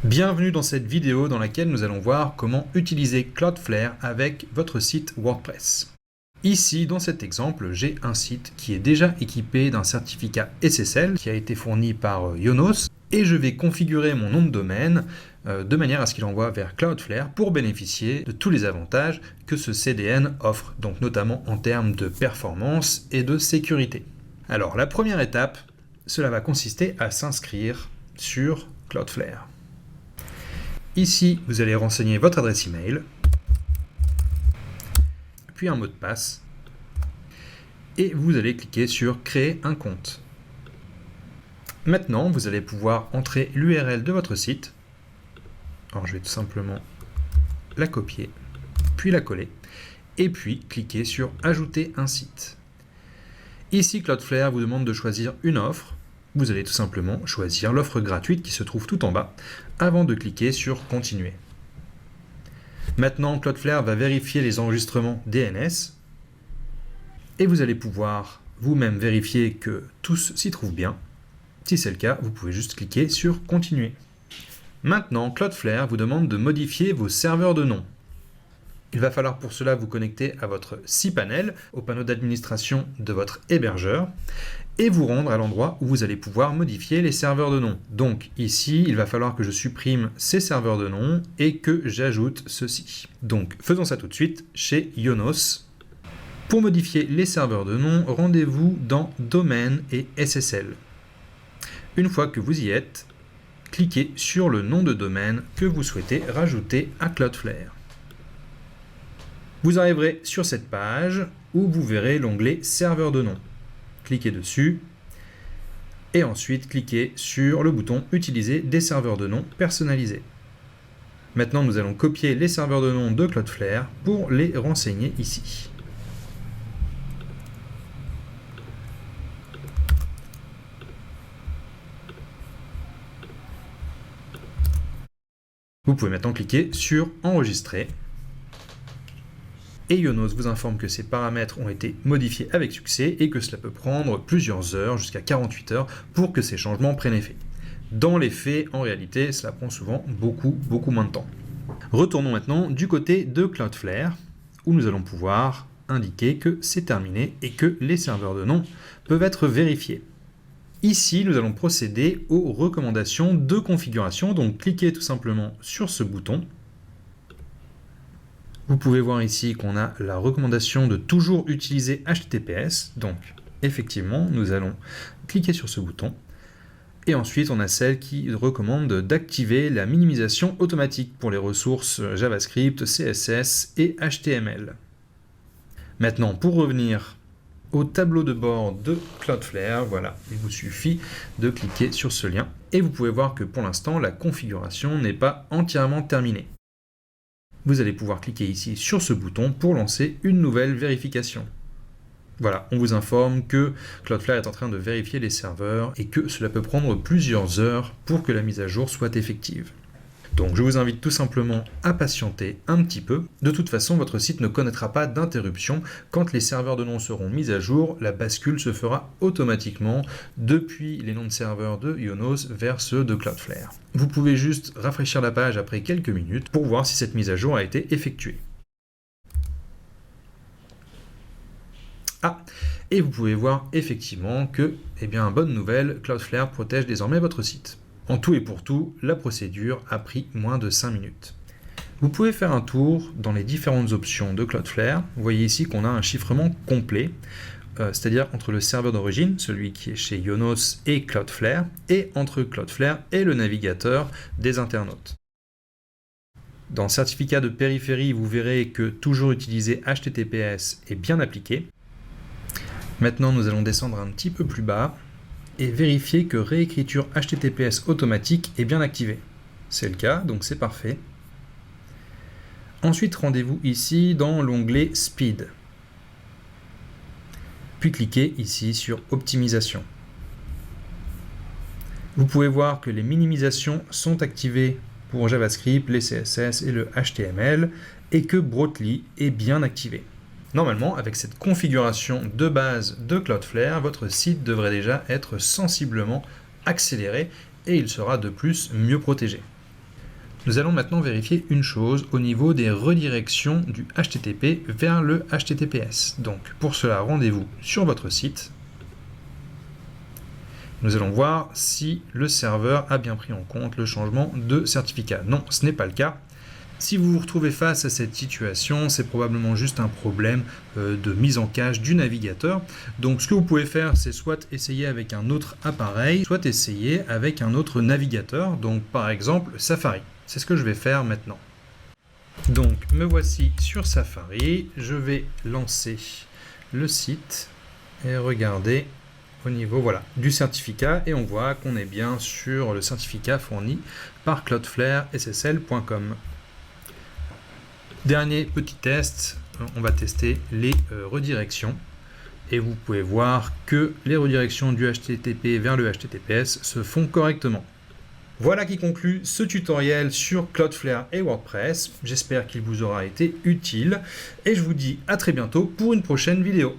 Bienvenue dans cette vidéo dans laquelle nous allons voir comment utiliser Cloudflare avec votre site WordPress. Ici, dans cet exemple, j'ai un site qui est déjà équipé d'un certificat SSL qui a été fourni par Yonos et je vais configurer mon nom de domaine de manière à ce qu'il envoie vers Cloudflare pour bénéficier de tous les avantages que ce CDN offre, donc notamment en termes de performance et de sécurité. Alors, la première étape, cela va consister à s'inscrire sur Cloudflare. Ici, vous allez renseigner votre adresse email, puis un mot de passe, et vous allez cliquer sur Créer un compte. Maintenant, vous allez pouvoir entrer l'URL de votre site. Alors, je vais tout simplement la copier, puis la coller, et puis cliquer sur Ajouter un site. Ici, Cloudflare vous demande de choisir une offre. Vous allez tout simplement choisir l'offre gratuite qui se trouve tout en bas avant de cliquer sur Continuer. Maintenant, Cloudflare va vérifier les enregistrements DNS et vous allez pouvoir vous-même vérifier que tous s'y trouvent bien. Si c'est le cas, vous pouvez juste cliquer sur Continuer. Maintenant, Cloudflare vous demande de modifier vos serveurs de nom. Il va falloir pour cela vous connecter à votre cPanel, au panneau d'administration de votre hébergeur, et vous rendre à l'endroit où vous allez pouvoir modifier les serveurs de nom. Donc ici, il va falloir que je supprime ces serveurs de nom et que j'ajoute ceci. Donc faisons ça tout de suite chez Yonos. Pour modifier les serveurs de nom, rendez-vous dans Domaine et SSL. Une fois que vous y êtes, cliquez sur le nom de domaine que vous souhaitez rajouter à Cloudflare. Vous arriverez sur cette page où vous verrez l'onglet Serveur de nom. Cliquez dessus et ensuite cliquez sur le bouton Utiliser des serveurs de nom personnalisés. Maintenant, nous allons copier les serveurs de nom de Cloudflare pour les renseigner ici. Vous pouvez maintenant cliquer sur Enregistrer. Et Yonos vous informe que ces paramètres ont été modifiés avec succès et que cela peut prendre plusieurs heures, jusqu'à 48 heures, pour que ces changements prennent effet. Dans les faits, en réalité, cela prend souvent beaucoup moins de temps. Retournons maintenant du côté de Cloudflare, où nous allons pouvoir indiquer que c'est terminé et que les serveurs de nom peuvent être vérifiés. Ici, nous allons procéder aux recommandations de configuration, donc cliquez tout simplement sur ce bouton. Vous pouvez voir ici qu'on a la recommandation de toujours utiliser HTTPS. Donc, effectivement, nous allons cliquer sur ce bouton. Et ensuite, on a celle qui recommande d'activer la minimisation automatique pour les ressources JavaScript, CSS et HTML. Maintenant, pour revenir au tableau de bord de Cloudflare, voilà, il vous suffit de cliquer sur ce lien. Et vous pouvez voir que pour l'instant, la configuration n'est pas entièrement terminée. Vous allez pouvoir cliquer ici sur ce bouton pour lancer une nouvelle vérification. Voilà, on vous informe que Cloudflare est en train de vérifier les serveurs et que cela peut prendre plusieurs heures pour que la mise à jour soit effective. Donc je vous invite tout simplement à patienter un petit peu. De toute façon, votre site ne connaîtra pas d'interruption. Quand les serveurs de nom seront mis à jour, la bascule se fera automatiquement depuis les noms de serveurs de Yonos vers ceux de Cloudflare. Vous pouvez juste rafraîchir la page après quelques minutes pour voir si cette mise à jour a été effectuée. Et vous pouvez voir effectivement que, bonne nouvelle, Cloudflare protège désormais votre site. En tout et pour tout, la procédure a pris moins de 5 minutes. Vous pouvez faire un tour dans les différentes options de Cloudflare. Vous voyez ici qu'on a un chiffrement complet, c'est-à-dire entre le serveur d'origine, celui qui est chez Yonos et Cloudflare, et entre Cloudflare et le navigateur des internautes. Dans Certificat de périphérie, vous verrez que toujours utiliser HTTPS est bien appliqué. Maintenant, nous allons descendre un petit peu plus bas et vérifier que réécriture HTTPS automatique est bien activée. C'est le cas, donc c'est parfait. Ensuite, rendez-vous ici dans l'onglet Speed. Puis cliquez ici sur Optimisation. Vous pouvez voir que les minimisations sont activées pour JavaScript, les CSS et le HTML et que Brotli est bien activé. Normalement, avec cette configuration de base de Cloudflare, votre site devrait déjà être sensiblement accéléré et il sera de plus mieux protégé. Nous allons maintenant vérifier une chose au niveau des redirections du HTTP vers le HTTPS. Donc pour cela, rendez-vous sur votre site. Nous allons voir si le serveur a bien pris en compte le changement de certificat. Non, ce n'est pas le cas. Si vous vous retrouvez face à cette situation, c'est probablement juste un problème de mise en cache du navigateur. Donc ce que vous pouvez faire, c'est soit essayer avec un autre appareil, soit essayer avec un autre navigateur, donc par exemple Safari. C'est ce que je vais faire maintenant. Donc me voici sur Safari, je vais lancer le site et regarder au niveau du certificat et on voit qu'on est bien sur le certificat fourni par cloudflare-ssl.com. Dernier petit test, on va tester les redirections et vous pouvez voir que les redirections du HTTP vers le HTTPS se font correctement. Voilà qui conclut ce tutoriel sur Cloudflare et WordPress. J'espère qu'il vous aura été utile et je vous dis à très bientôt pour une prochaine vidéo.